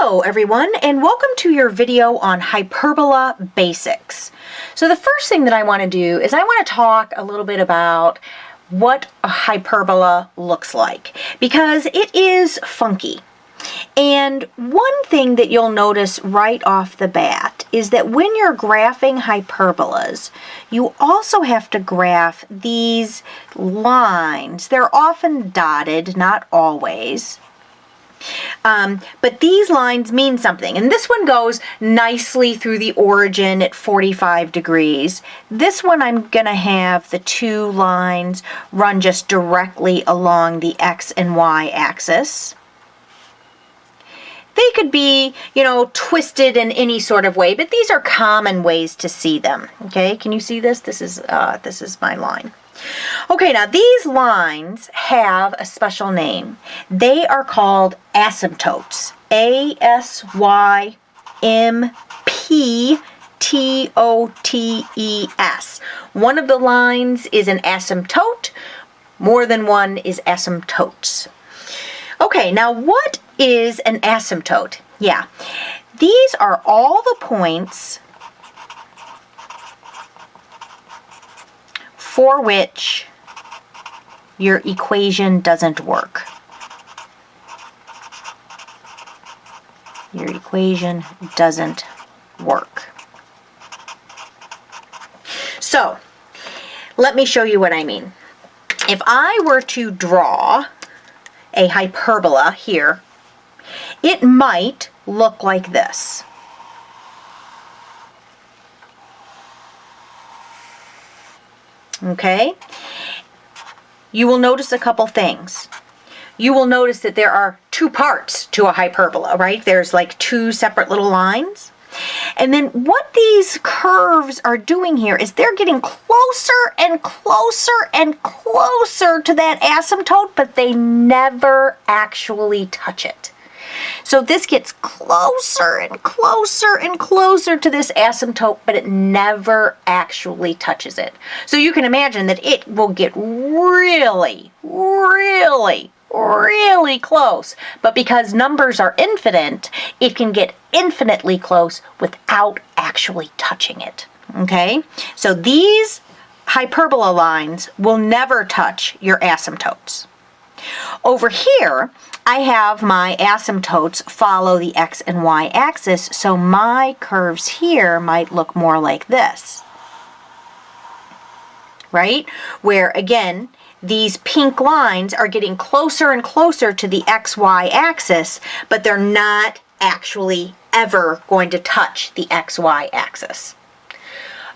Hello everyone, and welcome to your video on Hyperbola Basics. So the first thing that I want to do is I want to talk a little bit about what a hyperbola looks like, because it is funky. And one thing that you'll notice right off the bat is that when you're graphing hyperbolas, you also have to graph these lines. They're often dotted, not always. But these lines mean something, and this one goes nicely through the origin at 45 degrees. This one I'm going to have the two lines run just directly along the X and Y axis. They could be, twisted in any sort of way, but these are common ways to see them. Okay, can you see this? This is my line. Okay, now these lines have a special name. They are called asymptotes. A-S-Y-M-P-T-O-T-E-S. One of the lines is an asymptote. More than one is asymptotes. Okay, now what is an asymptote? Yeah, these are all the points for which your equation doesn't work. Your equation doesn't work. So, let me show you what I mean. If I were to draw a hyperbola here, it might look like this. Okay? You will notice a couple things. You will notice that there are two parts to a hyperbola, right? There's like two separate little lines. And then what these curves are doing here is they're getting closer and closer and closer to that asymptote, but they never actually touch it. So this gets closer and closer and closer to this asymptote, but it never actually touches it. So you can imagine that it will get really, really, really close. But because numbers are infinite, it can get infinitely close without actually touching it. Okay? So these hyperbola lines will never touch your asymptotes. Over here, I have my asymptotes follow the X and Y axis, so my curves here might look more like this. Right? Where, again, these pink lines are getting closer and closer to the XY axis, but they're not actually ever going to touch the XY axis.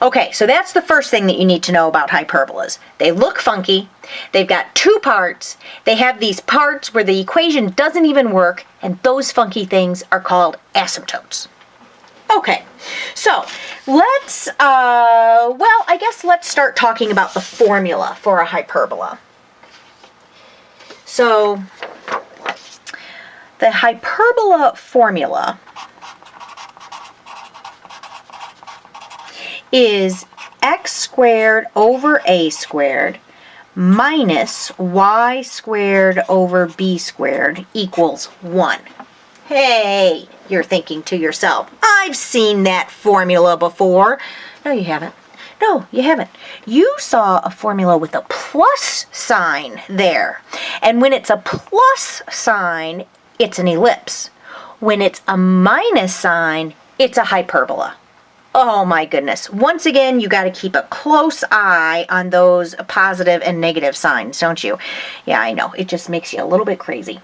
Okay, so that's the first thing that you need to know about hyperbolas. They look funky, they've got two parts, they have these parts where the equation doesn't even work, and those funky things are called asymptotes. Okay, so let's, I guess let's start talking about the formula for a hyperbola. So, the hyperbola formula is x squared over a squared minus y squared over b squared equals 1. Hey, you're thinking to yourself, I've seen that formula before. No, you haven't. No, you haven't. You saw a formula with a plus sign there. And when it's a plus sign, it's an ellipse. When it's a minus sign, it's a hyperbola. Oh my goodness. Once again, you got to keep a close eye on those positive and negative signs, don't you? Yeah, I know. It just makes you a little bit crazy.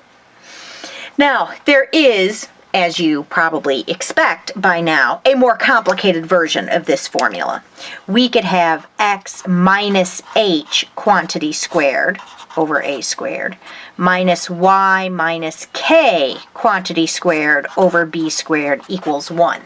Now, there is, as you probably expect by now, a more complicated version of this formula. We could have x minus h quantity squared over a squared minus y minus k quantity squared over b squared equals 1.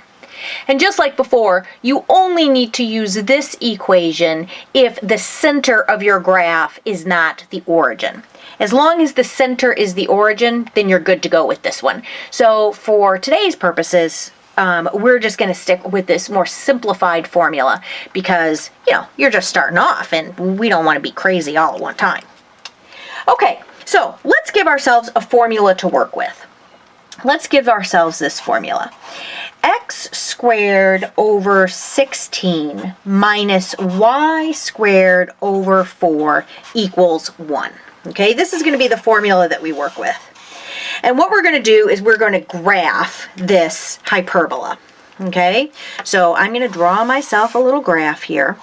And just like before, you only need to use this equation if the center of your graph is not the origin. As long as the center is the origin, then you're good to go with this one. So for today's purposes, we're just going to stick with this more simplified formula because, you're just starting off and we don't want to be crazy all at one time. Okay, so let's give ourselves a formula to work with. let's give ourselves this formula. X squared over 16 minus y squared over 4 equals 1. Okay, this is going to be the formula that we work with. And what we're going to do is we're going to graph this hyperbola. Okay, so I'm going to draw myself a little graph here,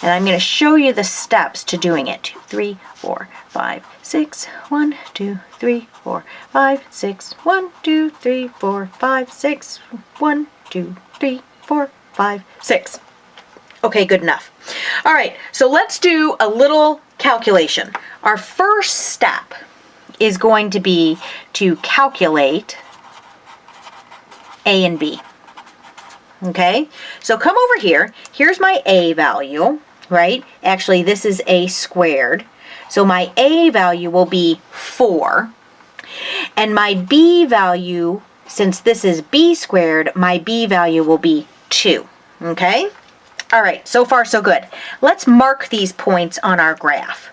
and I'm going to show you the steps to doing it. 2, 3, 4, 5, 6, 1, 2, 3, 4, 5, 6, 1, 2, 3, 4, 5, 6, 1, 2, 3, 4, 5, 6. Okay, good enough. All right, so let's do a little calculation. Our first step is going to be to calculate A and B. Okay, so come over here. Here's my A value, right? Actually, this is A squared. So my A value will be 4. And my B value, since this is B squared, my B value will be 2. Okay? All right, so far so good. Let's mark these points on our graph.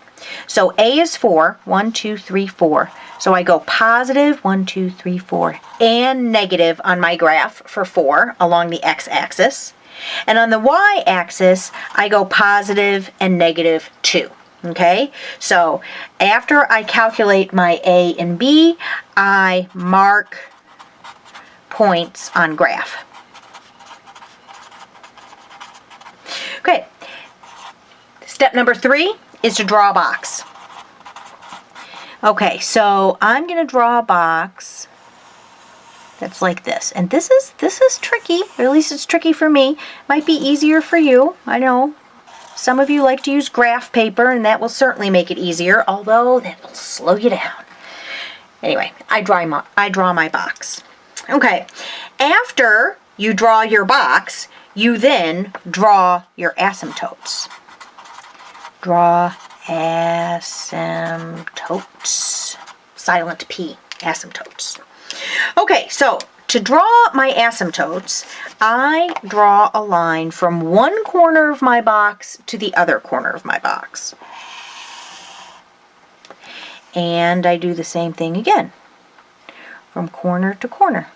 So A is 4, 1, 2, 3, 4. So I go positive, 1, 2, 3, 4, and negative on my graph for 4 along the x-axis. And on the y-axis, I go positive and negative 2. Okay, so after I calculate my A and B, I mark points on graph. Okay, step number 3 is to draw a box. Okay, so I'm going to draw a box that's like this. And this is tricky, or at least it's tricky for me. Might be easier for you, I know. Some of you like to use graph paper, and that will certainly make it easier, although that will slow you down. Anyway, I draw my box. Okay, after you draw your box, you then draw your asymptotes. Draw asymptotes. Silent P, asymptotes. Okay, so to draw my asymptotes, I draw a line from one corner of my box to the other corner of my box. And I do the same thing again, from corner to corner.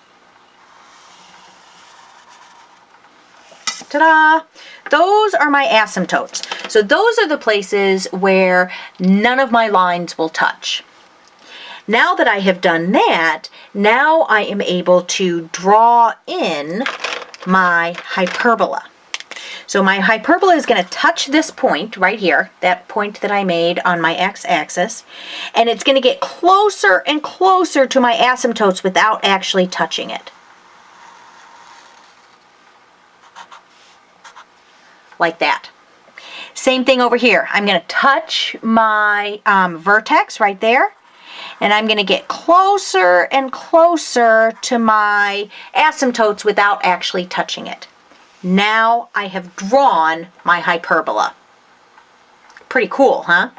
Ta-da! Those are my asymptotes. So those are the places where none of my lines will touch. Now that I have done that, now I am able to draw in my hyperbola. So my hyperbola is going to touch this point right here, that point that I made on my x-axis, and it's going to get closer and closer to my asymptotes without actually touching it. Like that. Same thing over here. I'm going to touch my vertex right there, and I'm going to get closer and closer to my asymptotes without actually touching it. Now I have drawn my hyperbola. Pretty cool, huh?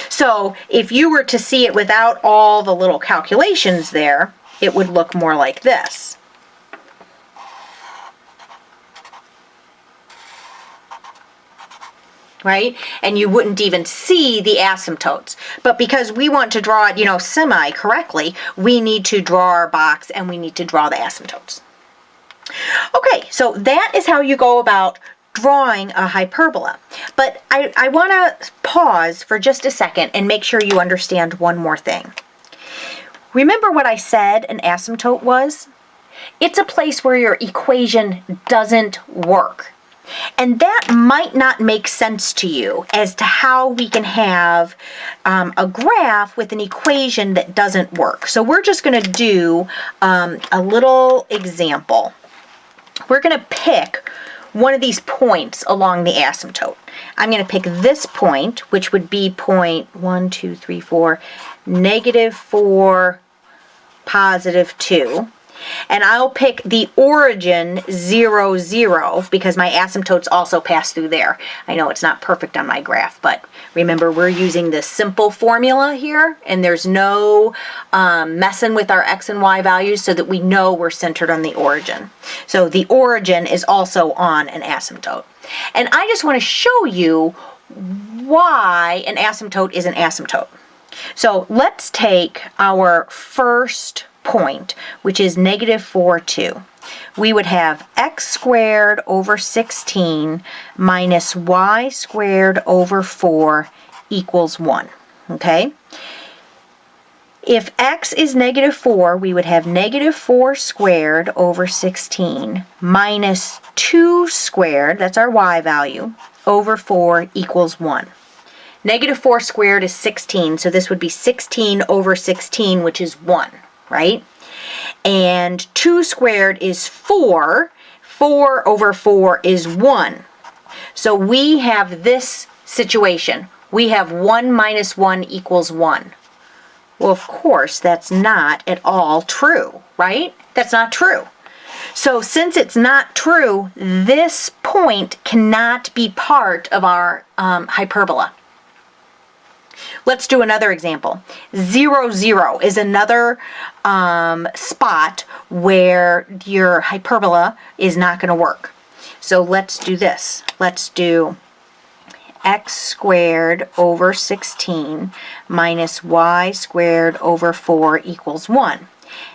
So if you were to see it without all the little calculations there, it would look more like this. Right? And you wouldn't even see the asymptotes. But because we want to draw it, semi-correctly, we need to draw our box and we need to draw the asymptotes. Okay, so that is how you go about drawing a hyperbola. But I want to pause for just a second and make sure you understand one more thing. Remember what I said an asymptote was? It's a place where your equation doesn't work. And that might not make sense to you as to how we can have a graph with an equation that doesn't work. So we're just going to do a little example. We're going to pick one of these points along the asymptote. I'm going to pick this point, which would be point 1, 2, 3, 4, -4, +2. And I'll pick the origin 0, 0 because my asymptotes also pass through there. I know it's not perfect on my graph, but remember we're using this simple formula here, and there's no messing with our x and y values so that we know we're centered on the origin. So the origin is also on an asymptote. And I just want to show you why an asymptote is an asymptote. So let's take our first point, which is negative 4, 2, we would have x squared over 16 minus y squared over 4 equals 1. Okay? If x is negative 4, we would have negative 4 squared over 16 minus 2 squared, that's our y value, over 4 equals 1. Negative 4 squared is 16, so this would be 16 over 16, which is 1, right? And 2 squared is 4. 4 over 4 is 1. So we have this situation. We have 1 minus 1 equals 1. Well, of course, that's not at all true, right? That's not true. So since it's not true, this point cannot be part of our hyperbola. Let's do another example. 0, 0 is another spot where your hyperbola is not going to work. So let's do this. Let's do x squared over 16 minus y squared over 4 equals 1.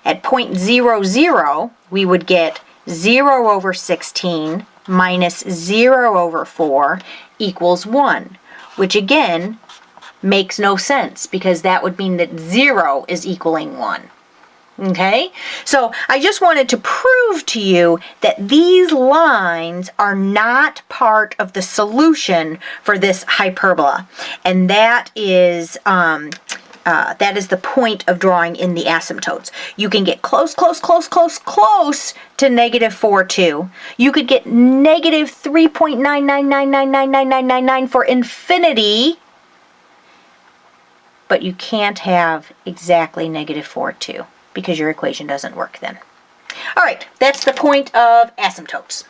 At point 0, 0, we would get 0 over 16 minus 0 over 4 equals 1, which again makes no sense because that would mean that 0 is equaling 1. Okay? So I just wanted to prove to you that these lines are not part of the solution for this hyperbola. And that is the point of drawing in the asymptotes. You can get close to negative 4, 2. You could get negative 3.999999999 for infinity, but you can't have exactly negative 4, 2 because your equation doesn't work then. All right, that's the point of asymptotes.